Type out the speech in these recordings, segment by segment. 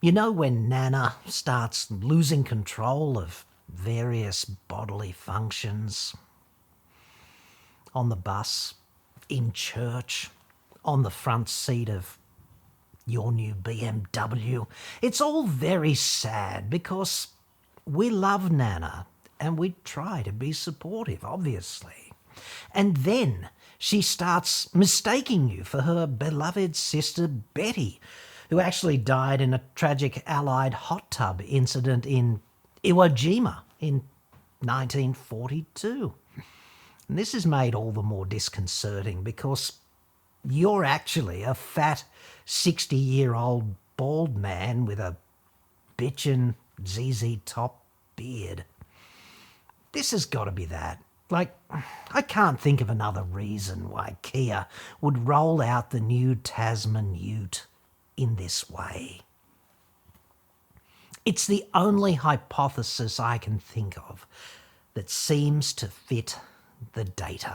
You know when Nana starts losing control of various bodily functions? On the bus, in church, on the front seat of your new BMW. It's all very sad because we love Nana and we try to be supportive, obviously. And then she starts mistaking you for her beloved sister Betty, who actually died in a tragic Allied hot tub incident in Iwo Jima in 1942. And this is made all the more disconcerting because you're actually a fat 60-year-old bald man with a bitchin' ZZ Top beard. This has got to be that. Like, I can't think of another reason why Kia would roll out the new Tasman Ute in this way. It's the only hypothesis I can think of that seems to fit the data.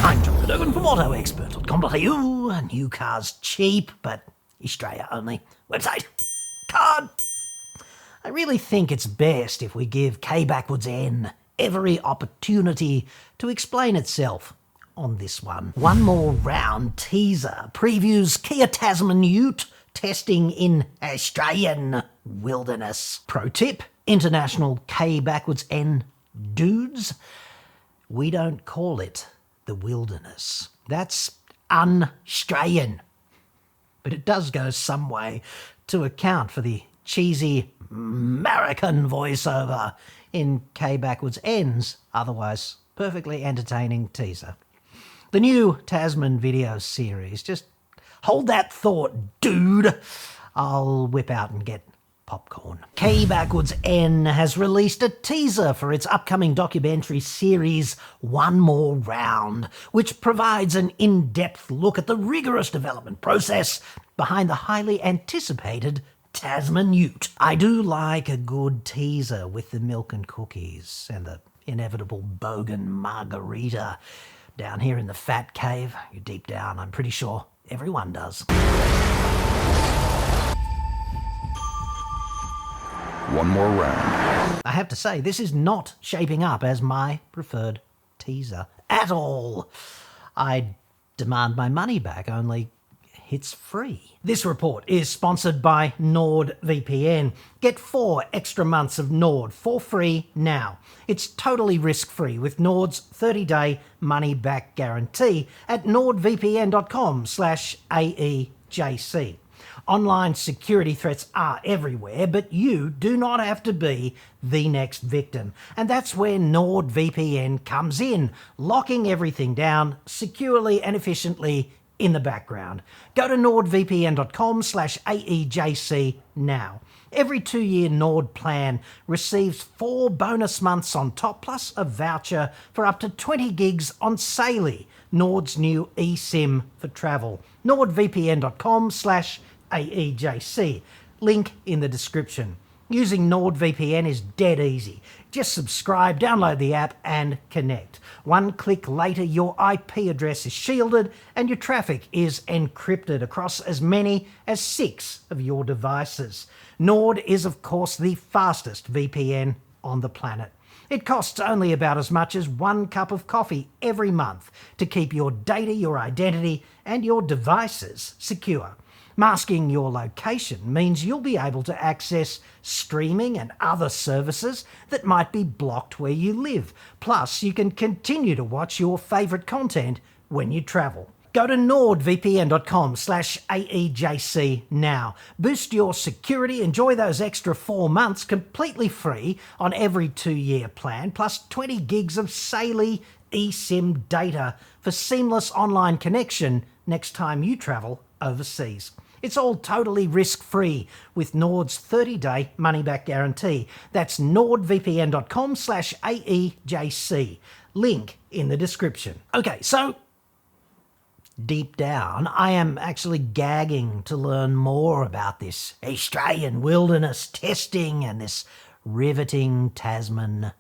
I'm John Cadogan from AutoExpert.com.au. New cars cheap, but Australia only. Website. Card. I really think it's best if we give K_N every opportunity to explain itself on this one. One more round teaser previews Kia Tasman Ute testing in Australian wilderness. Pro tip, international K_N dudes, we don't call it the wilderness. That's un-Australian. But it does go some way to account for the cheesy American voiceover in K_N's otherwise perfectly entertaining teaser. The new Tasman video series. Just hold that thought, dude. I'll whip out and get popcorn. K_N has released a teaser for its upcoming documentary series, One More Round, which provides an in-depth look at the rigorous development process behind the highly anticipated Tasman Ute. I do like a good teaser with the milk and cookies and the inevitable bogan margarita. Down here in the fat cave, deep down, I'm pretty sure everyone does. One more round. I have to say, this is not shaping up as my preferred teaser at all. I demand my money back, only it's free. This report is sponsored by NordVPN. Get 4 extra months of Nord for free now. It's totally risk-free with Nord's 30-day money-back guarantee at nordvpn.com/AEJC. Online security threats are everywhere, but you do not have to be the next victim. And that's where NordVPN comes in, locking everything down securely and efficiently in the background. Go to nordvpn.com/AEJC now. Every 2-year Nord plan receives 4 bonus months on top, plus a voucher for up to 20 gigs on Saily, Nord's new eSIM for travel. nordvpn.com/AEJC. Link in the description. Using NordVPN is dead easy. Just subscribe, download the app and connect. One click later, your IP address is shielded and your traffic is encrypted across as many as 6 of your devices. Nord is, of course, the fastest VPN on the planet. It costs only about as much as 1 cup of coffee every month to keep your data, your identity, and your devices secure. Masking your location means you'll be able to access streaming and other services that might be blocked where you live. Plus, you can continue to watch your favourite content when you travel. Go to nordvpn.com/AEJC now. Boost your security, enjoy those extra 4 months completely free on every 2-year plan, plus 20 gigs of Saily eSIM data for seamless online connection next time you travel overseas. It's all totally risk-free with Nord's 30-day money-back guarantee. That's nordvpn.com/AEJC. Link in the description. Okay, so deep down, I am actually gagging to learn more about this Australian wilderness testing and this riveting Tasman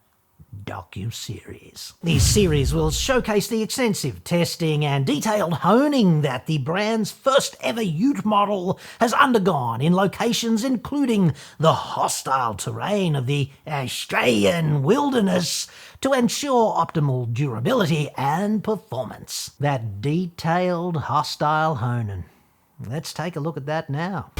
docu-series. The series will showcase the extensive testing and detailed honing that the brand's first ever ute model has undergone in locations including the hostile terrain of the Australian wilderness to ensure optimal durability and performance. That detailed hostile honing. Let's take a look at that now.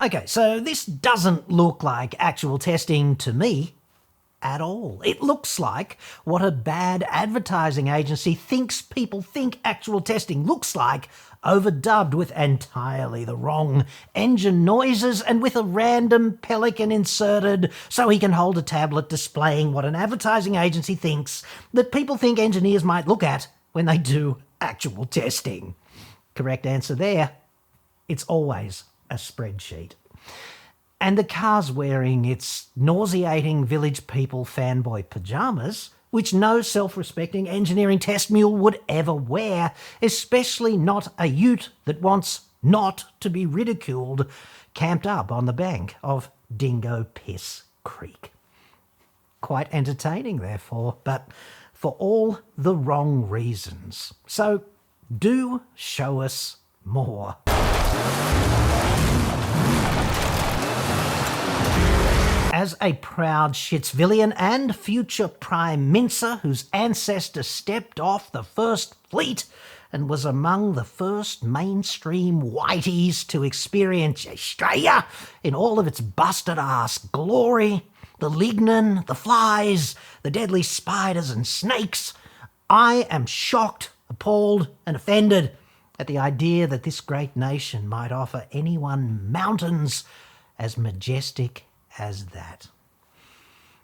Okay, so this doesn't look like actual testing to me at all. It looks like what a bad advertising agency thinks people think actual testing looks like, overdubbed with entirely the wrong engine noises and with a random pelican inserted so he can hold a tablet displaying what an advertising agency thinks that people think engineers might look at when they do actual testing. Correct answer there. It's always a spreadsheet. And the car's wearing its nauseating Village People fanboy pyjamas, which no self-respecting engineering test mule would ever wear, especially not a ute that wants not to be ridiculed, camped up on the bank of Dingo Piss Creek. Quite entertaining, therefore, but for all the wrong reasons. So do show us more. As a proud Shitsvillian and future Prime Minister whose ancestor stepped off the First Fleet and was among the first mainstream whiteys to experience Australia in all of its busted-ass glory, the lignin, the flies, the deadly spiders and snakes, I am shocked, appalled and offended at the idea that this great nation might offer anyone mountains as majestic as that.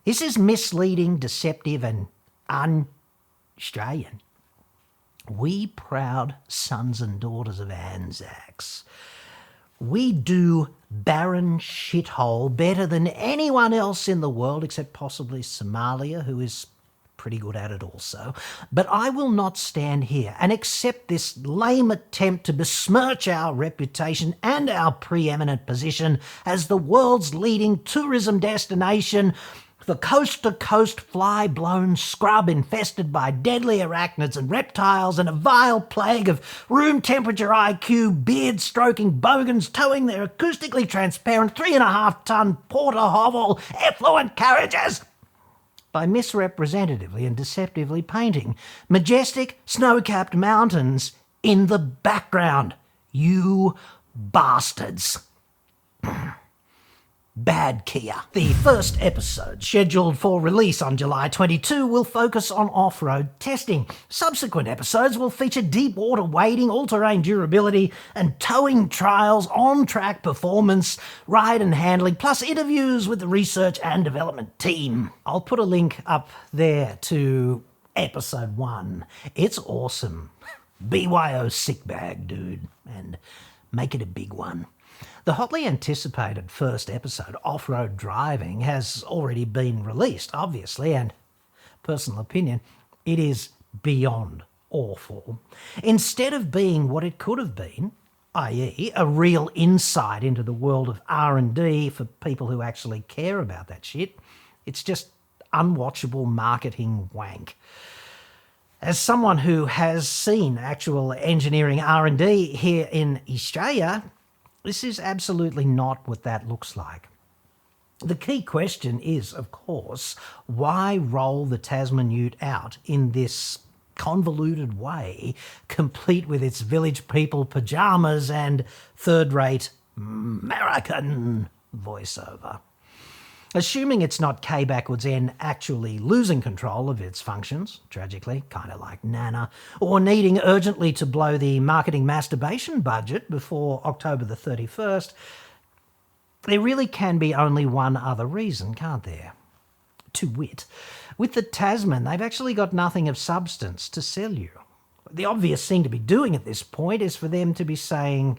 This is misleading, deceptive and un-Australian. We proud sons and daughters of Anzacs, we do barren shithole better than anyone else in the world except possibly Somalia, who is pretty good at it also. But I will not stand here and accept this lame attempt to besmirch our reputation and our preeminent position as the world's leading tourism destination for coast-to-coast fly-blown scrub infested by deadly arachnids and reptiles and a vile plague of room-temperature IQ, beard-stroking bogans towing their acoustically transparent 3.5-ton porter hovel effluent carriages, by misrepresentatively and deceptively painting majestic snow-capped mountains in the background. You bastards. Bad Kia. The first episode, scheduled for release on July 22, will focus on off-road testing. Subsequent episodes will feature deep water wading, all-terrain durability, and towing trials, on-track performance, ride and handling, plus interviews with the research and development team. I'll put a link up there to episode 1. It's awesome. BYO sick bag, dude. And make it a big one. The hotly anticipated first episode, Off-Road Driving, has already been released, obviously, and personal opinion, it is beyond awful. Instead of being what it could have been, i.e. a real insight into the world of R&D for people who actually care about that shit, it's just unwatchable marketing wank. As someone who has seen actual engineering R&D here in Australia, this is absolutely not what that looks like. The key question is, of course, why roll the Tasman ute out in this convoluted way, complete with its Village People pyjamas and third-rate American voiceover? Assuming it's not K-Backwards N actually losing control of its functions, tragically, kind of like Nana, or needing urgently to blow the marketing masturbation budget before October the 31st, there really can be only one other reason, can't there? To wit, with the Tasman, they've actually got nothing of substance to sell you. The obvious thing to be doing at this point is for them to be saying,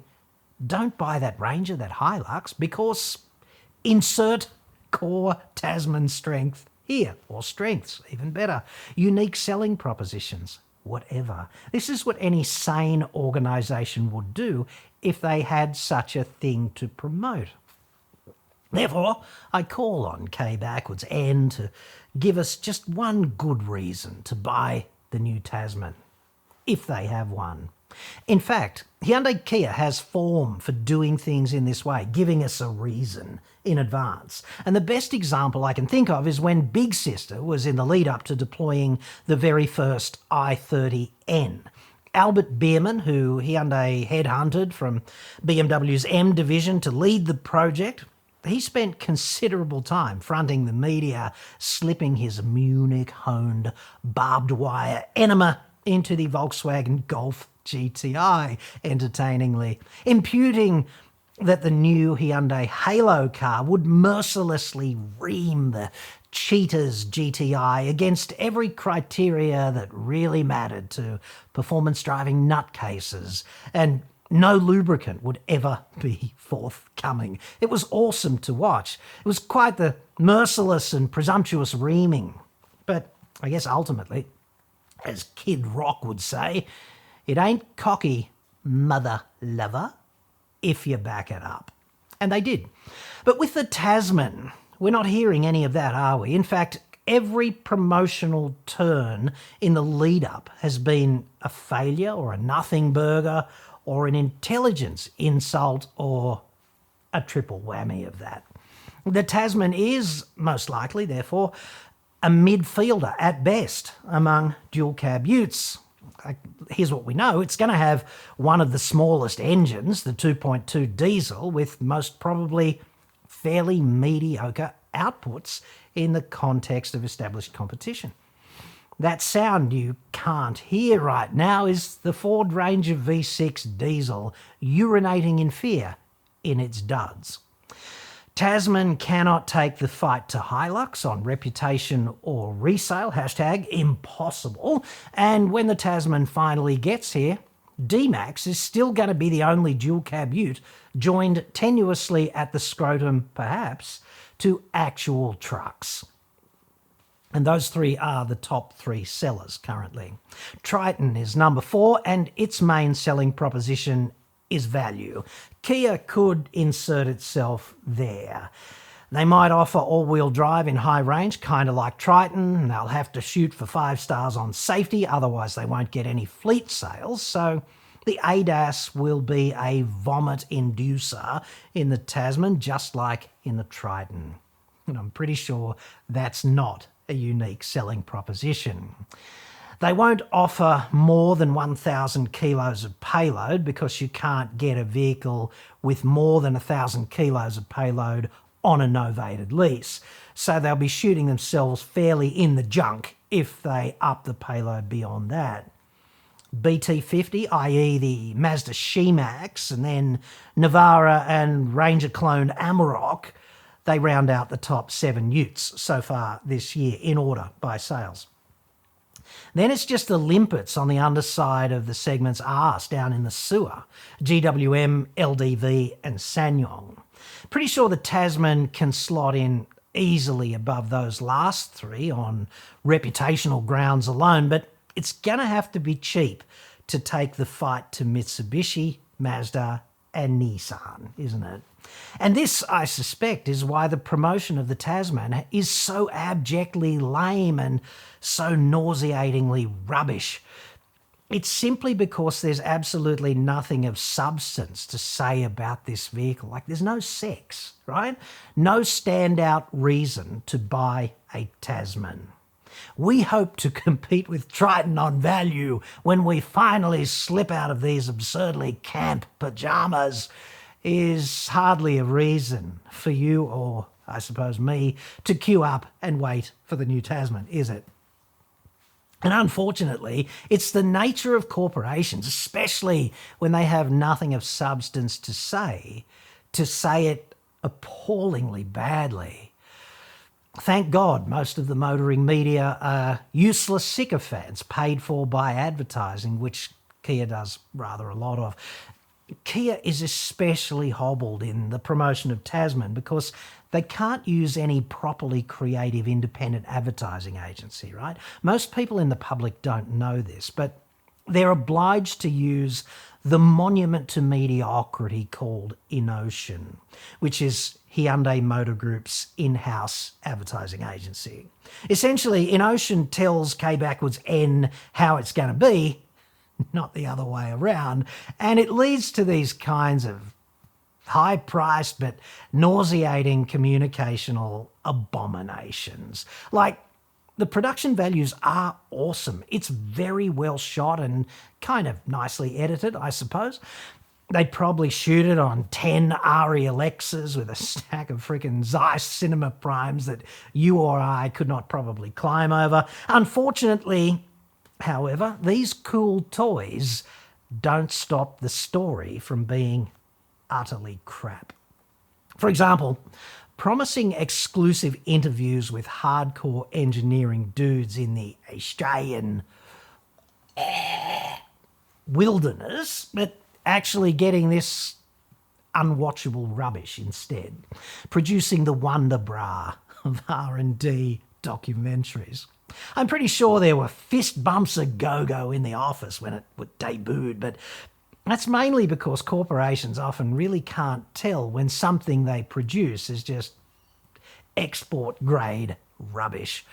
don't buy that Ranger, that Hilux, because insert core Tasman strength here, or strengths, even better. Unique selling propositions, whatever. This is what any sane organisation would do if they had such a thing to promote. Therefore, I call on K backwards N to give us just one good reason to buy the new Tasman, if they have one. In fact, Hyundai Kia has form for doing things in this way, giving us a reason in advance. And the best example I can think of is when Big Sister was in the lead up to deploying the very first i30N. Albert Bierman, who Hyundai headhunted from BMW's M division to lead the project, he spent considerable time fronting the media, slipping his Munich-honed barbed wire enema into the Volkswagen Golf GTI, entertainingly, imputing that the new Hyundai Halo car would mercilessly ream the cheaters GTI against every criteria that really mattered to performance-driving nutcases, and no lubricant would ever be forthcoming. It was awesome to watch. It was quite the merciless and presumptuous reaming. But I guess ultimately, as Kid Rock would say, it ain't cocky, mother lover, if you back it up. And they did. But with the Tasman, we're not hearing any of that, are we? In fact, every promotional turn in the lead-up has been a failure or a nothing burger or an intelligence insult or a triple whammy of that. The Tasman is, most likely, therefore, a midfielder at best among dual-cab utes. Here's what we know. It's going to have one of the smallest engines, the 2.2 diesel, with most probably fairly mediocre outputs in the context of established competition. That sound you can't hear right now is the Ford Ranger V6 diesel urinating in fear in its duds. Tasman cannot take the fight to Hilux on reputation or resale, #impossible. And when the Tasman finally gets here, D-Max is still going to be the only dual-cab ute joined tenuously at the scrotum, perhaps, to actual trucks. And those three are the top three sellers currently. Triton is number 4, and its main selling proposition is value. Kia could insert itself there. They might offer all-wheel drive in high range, kind of like Triton. They'll have to shoot for 5 stars on safety, otherwise they won't get any fleet sales. So the ADAS will be a vomit inducer in the Tasman, just like in the Triton. And I'm pretty sure that's not a unique selling proposition. They won't offer more than 1,000 kilos of payload because you can't get a vehicle with more than 1,000 kilos of payload on a novated lease. So they'll be shooting themselves fairly in the junk if they up the payload beyond that. BT50, i.e. the Mazda She-Max, and then Navara and Ranger clone Amarok, they round out the top 7 utes so far this year in order by sales. Then it's just the limpets on the underside of the segment's arse down in the sewer, GWM, LDV and Sanyong. Pretty sure the Tasman can slot in easily above those last 3 on reputational grounds alone, but it's going to have to be cheap to take the fight to Mitsubishi, Mazda and Nissan, isn't it? And this, I suspect, is why the promotion of the Tasman is so abjectly lame and so nauseatingly rubbish. It's simply because there's absolutely nothing of substance to say about this vehicle. Like, there's no sex, right? No standout reason to buy a Tasman. We hope to compete with Triton on value when we finally slip out of these absurdly camp pajamas is hardly a reason for you, or I suppose me, to queue up and wait for the new Tasman, is it? And unfortunately, it's the nature of corporations, especially when they have nothing of substance to say it appallingly badly. Thank God most of the motoring media are useless sycophants paid for by advertising, which Kia does rather a lot of. Kia is especially hobbled in the promotion of Tasman because they can't use any properly creative independent advertising agency, right? Most people in the public don't know this, but they're obliged to use the monument to mediocrity called InOcean, which is Hyundai Motor Group's in-house advertising agency. Essentially, InOcean tells K backwards N how it's going to be, not the other way around, and it leads to these kinds of high-priced but nauseating communicational abominations. Like, the production values are awesome. It's very well shot and kind of nicely edited, I suppose. They'd probably shoot it on 10 ARRI Alexas with a stack of freaking Zeiss Cinema Primes that you or I could not probably climb over. Unfortunately, however, these cool toys don't stop the story from being utterly crap. For example, promising exclusive interviews with hardcore engineering dudes in the Australian wilderness, but actually getting this unwatchable rubbish instead, producing the wonder bra of R&D documentaries. I'm pretty sure there were fist bumps of go-go in the office when it debuted, but that's mainly because corporations often really can't tell when something they produce is just export-grade rubbish.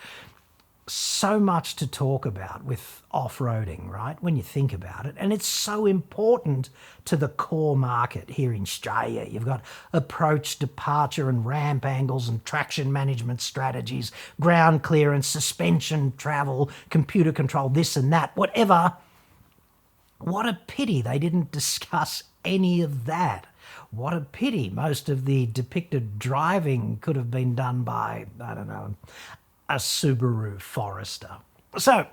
So much to talk about with off-roading, right, when you think about it. And it's so important to the core market here in Australia. You've got approach, departure and ramp angles and traction management strategies, ground clearance, suspension, travel, computer control, this and that, whatever. What a pity they didn't discuss any of that. What a pity most of the depicted driving could have been done by, I don't know, a Subaru Forester. So,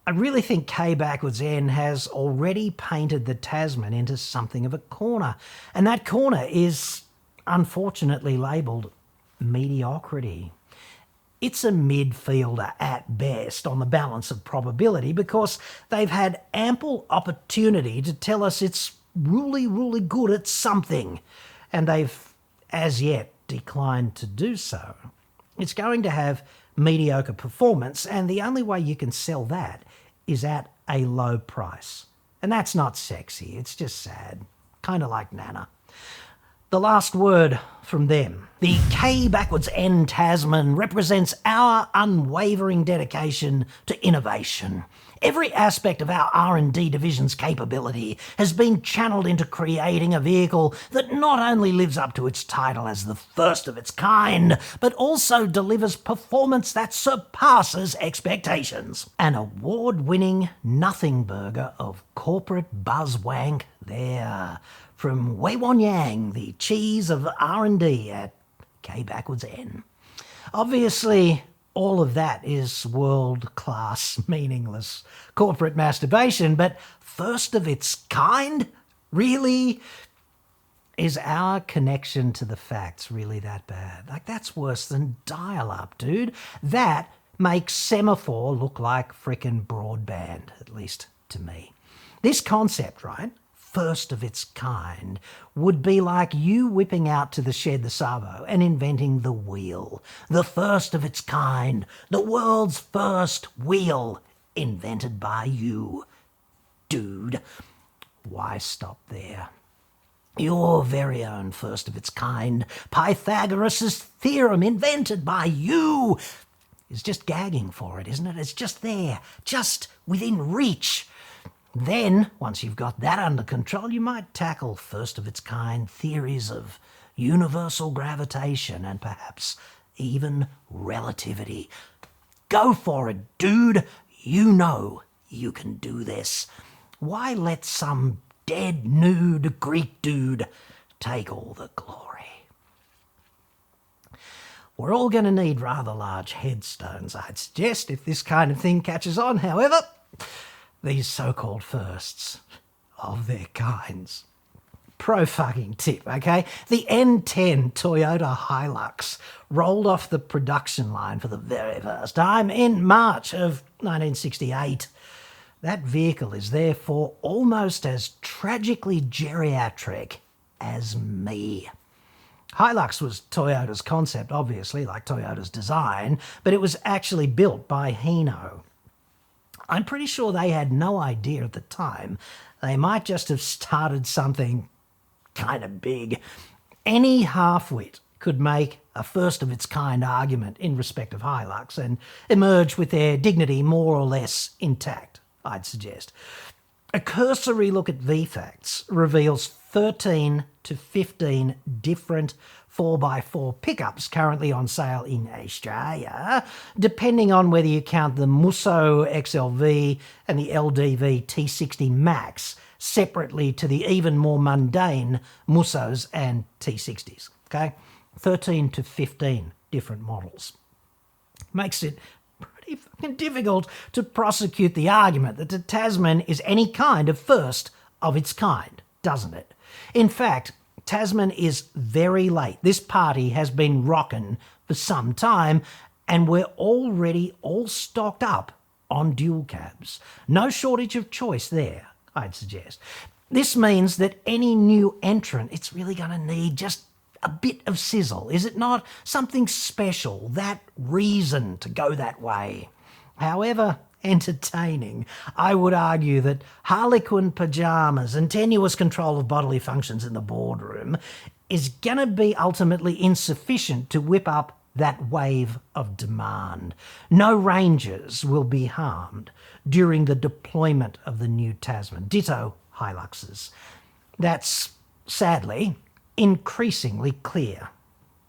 I really think K backwards N has already painted the Tasman into something of a corner. And that corner is unfortunately labelled mediocrity. It's a midfielder at best on the balance of probability because they've had ample opportunity to tell us it's really good at something, and they've as yet declined to do so. It's going to have mediocre performance, and the only way you can sell that is at a low price. And that's not sexy, it's just sad. Kind of like Nana. The last word from them. The K backwards N Tasman represents our unwavering dedication to innovation. Every aspect of our R&D division's capability has been channeled into creating a vehicle that not only lives up to its title as the first of its kind, but also delivers performance that surpasses expectations. An award-winning nothing burger of corporate buzzwank there. From Wei Wan Yang, the cheese of R&D at K backwards N. Obviously, all of that is world-class, meaningless corporate masturbation, but first of its kind? Really? Is our connection to the facts really that bad? Like, that's worse than dial-up, dude. That makes semaphore look like frickin' broadband, at least to me. This concept, right? First of its kind, would be like you whipping out to the shed the Savo and inventing the wheel. The first of its kind, the world's first wheel, invented by you. Dude, why stop there? Your very own first of its kind, Pythagoras' theorem, invented by you, is just gagging for it, isn't it? It's just there, just within reach. Then, once you've got that under control, you might tackle first-of-its-kind theories of universal gravitation and perhaps even relativity. Go for it, dude. You know you can do this. Why let some dead, nude Greek dude take all the glory? We're all going to need rather large headstones, I'd suggest, if this kind of thing catches on. However, these so-called firsts of their kinds pro fucking tip, okay? The N10 Toyota Hilux rolled off the production line for the very first time in March of 1968. That vehicle is therefore almost as tragically geriatric as me. Hilux was Toyota's concept, obviously, like Toyota's design, but it was actually built by Hino. I'm pretty sure they had no idea at the time. They might just have started something kind of big. Any half-wit could make a first-of-its-kind argument in respect of Hilux and emerge with their dignity more or less intact, I'd suggest. A cursory look at VFACTS reveals 13 to 15 different 4x4 pickups currently on sale in Australia, depending on whether you count the Musso XLV and the LDV T60 Max separately to the even more mundane Mussos and T60s, okay? 13 to 15 different models. Makes it pretty fucking difficult to prosecute the argument that the Tasman is any kind of first of its kind, doesn't it? In fact, Tasman is very late. This party has been rocking for some time, and we're already all stocked up on dual cabs. No shortage of choice there, I'd suggest. This means that any new entrant, it's really going to need just a bit of sizzle, is it not? Something special, that reason to go that way. However entertaining, I would argue that Harlequin pyjamas and tenuous control of bodily functions in the boardroom is going to be ultimately insufficient to whip up that wave of demand. No Rangers will be harmed during the deployment of the new Tasman. Ditto Hiluxes. That's, sadly, increasingly clear